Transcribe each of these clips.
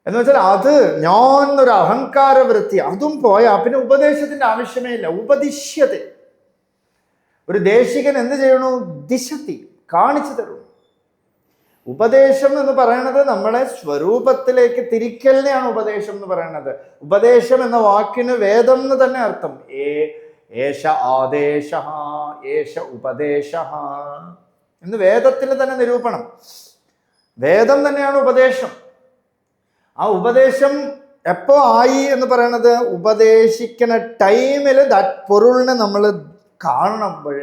എന്ന് വെച്ചാൽ അത് ഞാൻ എന്നൊരു അഹങ്കാര വൃത്തി അതും പോയാ പിന്നെ ഉപദേശത്തിന്റെ ആവശ്യമേ ഇല്ല. ഉപദിശ്യത. ഒരു ദേശികൻ എന്ത് ചെയ്യണു? ദിശത്തി, കാണിച്ചു തരും. ഉപദേശം എന്ന് പറയുന്നത് നമ്മളെ സ്വരൂപത്തിലേക്ക് തിരിക്കലിനെയാണ് ഉപദേശം എന്ന് പറയുന്നത്. ഉപദേശം എന്ന വാക്കിന് വേദം എന്ന് തന്നെ അർത്ഥം. ഏഷ ആദേശ ഏഷ ഉപദേശ എന്ന് വേദത്തിന് തന്നെ നിരൂപണം. വേദം തന്നെയാണ് ഉപദേശം. ആ ഉപദേശം എപ്പോ ആയി എന്ന് പറയണത് ഉപദേശിക്കുന്ന ടൈമിൽ പൊരുളിനെ നമ്മൾ കാണുമ്പോൾ,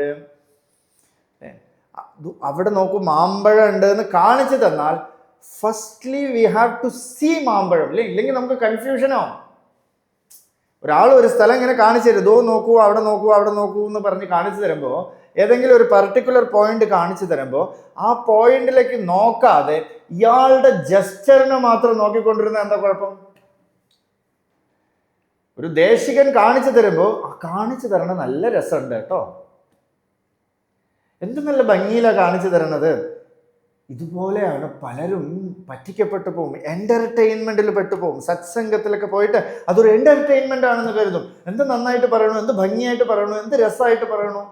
അവിടെ നോക്കൂ മാമ്പഴം ഉണ്ട് എന്ന് കാണിച്ചു തന്നാൽ firstly we have to see മാമ്പഴം. ഇല്ലെങ്കിൽ നമുക്ക് കൺഫ്യൂഷനാവും. ഒരാൾ ഒരു സ്ഥലം ഇങ്ങനെ കാണിച്ചു തരും, ഇതോ നോക്കൂ അവിടെ നോക്കൂ അവിടെ നോക്കൂ എന്ന് പറഞ്ഞ് കാണിച്ചു തരുമ്പോൾ, ഏതെങ്കിലും ഒരു പർട്ടിക്കുലർ പോയിന്റ് കാണിച്ചു തരുമ്പോൾ ആ പോയിന്റിലേക്ക് നോക്കാതെ ഇയാളുടെ ജസ്റ്ററിനെ മാത്രം നോക്കിക്കൊണ്ടിരുന്ന എന്താ കുഴപ്പം? ഒരു ദേശികൻ കാണിച്ചു തരുമ്പോൾ ആ കാണിച്ചു തരണ നല്ല രസമുണ്ട് കേട്ടോ, എന്ത് നല്ല ഭംഗിയിലാണ് കാണിച്ചു തരണത്. ഇതുപോലെയാണ് പലരും പറ്റിക്കപ്പെട്ടു പോകും, എന്റർടൈൻമെന്റിൽ പെട്ടുപോകും. സത്സംഗത്തിലൊക്കെ പോയിട്ട് അതൊരു എന്റർടൈൻമെന്റ് ആണെന്ന് കരുതും. എന്ത് നന്നായിട്ട് പറയണു, എന്ത് ഭംഗിയായിട്ട് പറയണു, എന്ത് രസമായിട്ട് പറയണു.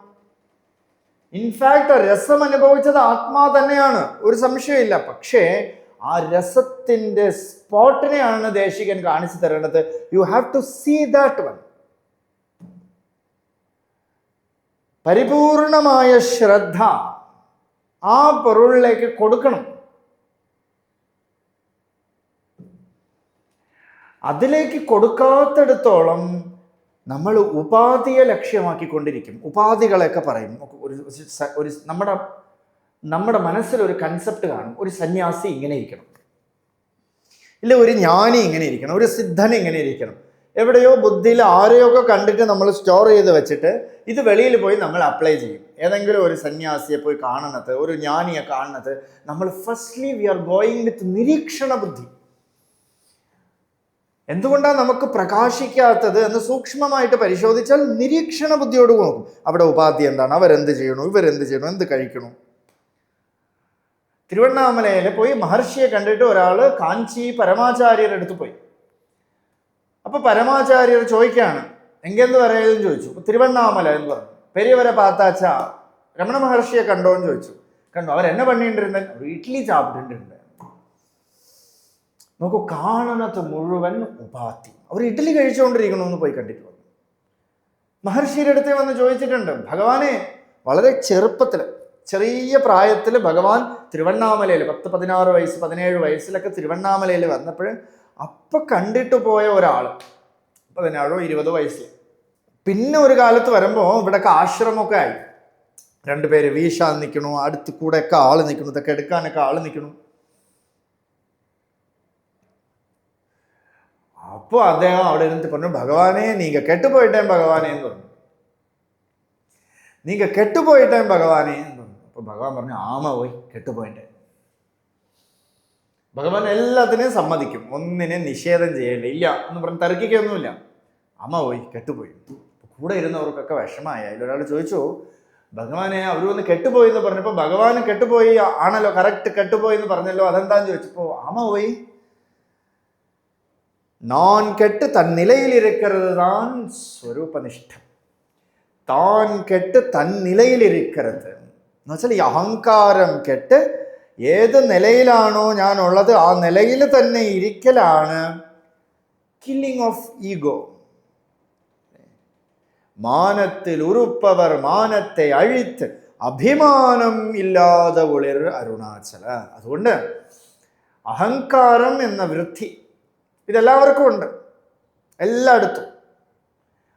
ഇൻഫാക്ട് രസം അനുഭവിച്ചത് ആത്മാ തന്നെയാണ്, ഒരു സംശയമില്ല. പക്ഷേ ആ രസത്തിന്റെ സ്പോട്ടിനെയാണ് ദേശികൻ കാണിച്ചു തരുന്നത്. You have to see that one. പരിപൂർണമായ ശ്രദ്ധ ആ പൊരുളിലേക്ക് കൊടുക്കണം. അതിലേക്ക് കൊടുക്കാത്തിടത്തോളം നമ്മൾ ഉപാധിയെ ലക്ഷ്യമാക്കിക്കൊണ്ടിരിക്കും. ഉപാധികളെയൊക്കെ പറയും. ഒരു നമ്മുടെ മനസ്സിലൊരു കൺസെപ്റ്റ് കാണും. ഒരു സന്യാസി ഇങ്ങനെ ഇരിക്കണം, ഇല്ല ഒരു ജ്ഞാനി ഇങ്ങനെ ഇരിക്കണം, ഒരു സിദ്ധൻ ഇങ്ങനെ ഇരിക്കണം. എവിടെയോ ബുദ്ധിയിൽ ആരെയൊക്കെ കണ്ടിട്ട് നമ്മൾ സ്റ്റോർ ചെയ്ത് വെച്ചിട്ട് ഇത് വെളിയിൽ പോയി നമ്മൾ അപ്ലൈ ചെയ്യും. ഏതെങ്കിലും ഒരു സന്യാസിയെ പോയി കാണുന്നത്, ഒരു ജ്ഞാനിയെ കാണുന്നത്, നമ്മൾ firstly we are going with നിരീക്ഷണ ബുദ്ധി. എന്തുകൊണ്ടാണ് നമുക്ക് പ്രകാശിക്കാത്തത് എന്ന് സൂക്ഷ്മമായിട്ട് പരിശോധിച്ചാൽ നിരീക്ഷണ ബുദ്ധിയോട് നോക്കും. അവിടെ ഉപാധി എന്താണ്, അവരെന്ത് ചെയ്യണു, ഇവരെന്ത് ചെയ്യണു, എന്ത് കഴിക്കണു. തിരുവണ്ണാമലയിൽ പോയി മഹർഷിയെ കണ്ടിട്ട് ഒരാൾ കാഞ്ചി പരമാചാര്യരുടെ അടുത്ത് പോയി. അപ്പൊ പരമാചാര്യർ ചോദിക്കുകയാണ്, എങ്കെന്ത് പറയുമെന്ന് ചോദിച്ചു. തിരുവണ്ണാമല എന്ന് പറഞ്ഞു. പെരിയവരെ പാത്താച്ച രമണ മഹർഷിയെ കണ്ടോ എന്ന് ചോദിച്ചു. കണ്ടു. അവരെന്നെ പണിയുണ്ടിരുന്ന ഇഡ്ലി ചാപ്പിട്ടുണ്ടിരുന്നത്. നോക്കൂ, കാണുന്നത് മുഴുവൻ ഉപാധി. അവർ ഇഡ്ഡലി കഴിച്ചുകൊണ്ടിരിക്കണമെന്ന് പോയി കണ്ടിട്ട് വന്നു. മഹർഷിയുടെ അടുത്ത് വന്ന് ചോദിച്ചിട്ടുണ്ട്, ഭഗവാനെ വളരെ ചെറുപ്പത്തിൽ, ചെറിയ പ്രായത്തിൽ ഭഗവാൻ തിരുവണ്ണാമലയിൽ 10, 16 വയസ്സ് 17 വയസ്സിലൊക്കെ തിരുവണ്ണാമലയിൽ വന്നപ്പോൾ അപ്പൊ കണ്ടിട്ട് പോയ ഒരാൾ 17 20 വയസ്സിൽ പിന്നെ ഒരു കാലത്ത് വരുമ്പോൾ ഇവിടെയൊക്കെ ആശ്രമമൊക്കെ ആയി. 2 പേര് വീശാൻ നിൽക്കണു, അടുത്ത് കൂടെയൊക്കെ ആള് നിൽക്കണു, ഇതൊക്കെ എടുക്കാനൊക്കെ ആള് നിൽക്കണു. അപ്പോൾ അദ്ദേഹം അവിടെ ഇരുന്നിട്ട് പറഞ്ഞു, ഭഗവാനെ നീങ്ക കെട്ടുപോയിട്ടേ ഭഗവാനെ എന്ന് പറഞ്ഞു. നീങ്ക കെട്ടുപോയിട്ടേ ഭഗവാനെ എന്ന് പറഞ്ഞു. അപ്പൊ ഭഗവാൻ പറഞ്ഞു, ആമ പോയി കെട്ടുപോയിട്ടേ. ഭഗവാൻ എല്ലാത്തിനെയും സമ്മതിക്കും, ഒന്നിനെ നിഷേധം ചെയ്യല്ല, ഇല്ല എന്ന് പറഞ്ഞ് തർക്കിക്കൊന്നുമില്ല. അമ്മ പോയി കെട്ടുപോയി. കൂടെ ഇരുന്നവർക്കൊക്കെ വിഷമായി. അതിലൊരാൾ ചോദിച്ചു, ഭഗവാനെ അവരൊന്ന് കെട്ടുപോയി എന്ന് പറഞ്ഞപ്പോൾ ഭഗവാൻ കെട്ടുപോയി ആണല്ലോ, കറക്റ്റ് കെട്ടുപോയി എന്ന് പറഞ്ഞല്ലോ, അതെന്താന്ന് ചോദിച്ചപ്പോ അമ്മ പോയി, நான் கெட்டு தன் நிலையில் இருக்கிறது தான் ஸ்வரூபனிஷ்டம். தான் கெட்டு தன் நிலையில் இருக்கிறது എന്ന് വെച്ചാൽ ഈ അഹങ്കാരം കെട്ട് ഏത് നിലയിലാണോ ഞാൻ ഉള്ളത് ആ നിലയിൽ തന്നെ ഇരിക്കലാണ് കില്ലിംഗ് ഓഫ് ഈഗോ. മാനത്തിൽ ഉറുപ്പവർ മാനത്തെ അഴിത്ത് അഭിമാനം ഇല്ലാതെ ഒളിർ അരുണാചല. അതുകൊണ്ട് അഹങ്കാരം എന്ന വൃത്തി ഇതെല്ലാവർക്കും ഉണ്ട്, എല്ലായിടത്തും.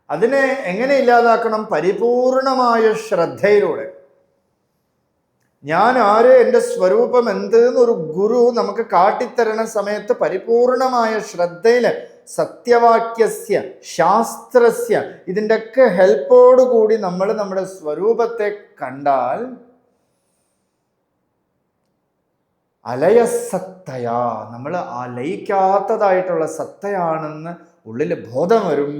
അതിനെ എങ്ങനെ ഇല്ലാതാക്കണം? പരിപൂർണമായ ശ്രദ്ധയിലൂടെ. ഞാൻ ആര്, എൻ്റെ സ്വരൂപം എന്ത് എന്നൊരു ഗുരു നമുക്ക് കാട്ടിത്തരണ സമയത്ത് പരിപൂർണമായ ശ്രദ്ധയിൽ സത്യവാക്യസ്യ ശാസ്ത്രസ്യ ഇതിൻ്റെയൊക്കെ ഹെൽപ്പോടുകൂടി നമ്മൾ നമ്മുടെ സ്വരൂപത്തെ കണ്ടാൽ അലയസത്തയാ, നമ്മൾ ആ ലയിക്കാത്തതായിട്ടുള്ള സത്തയാണെന്ന് ഉള്ളിൽ ബോധം വരും.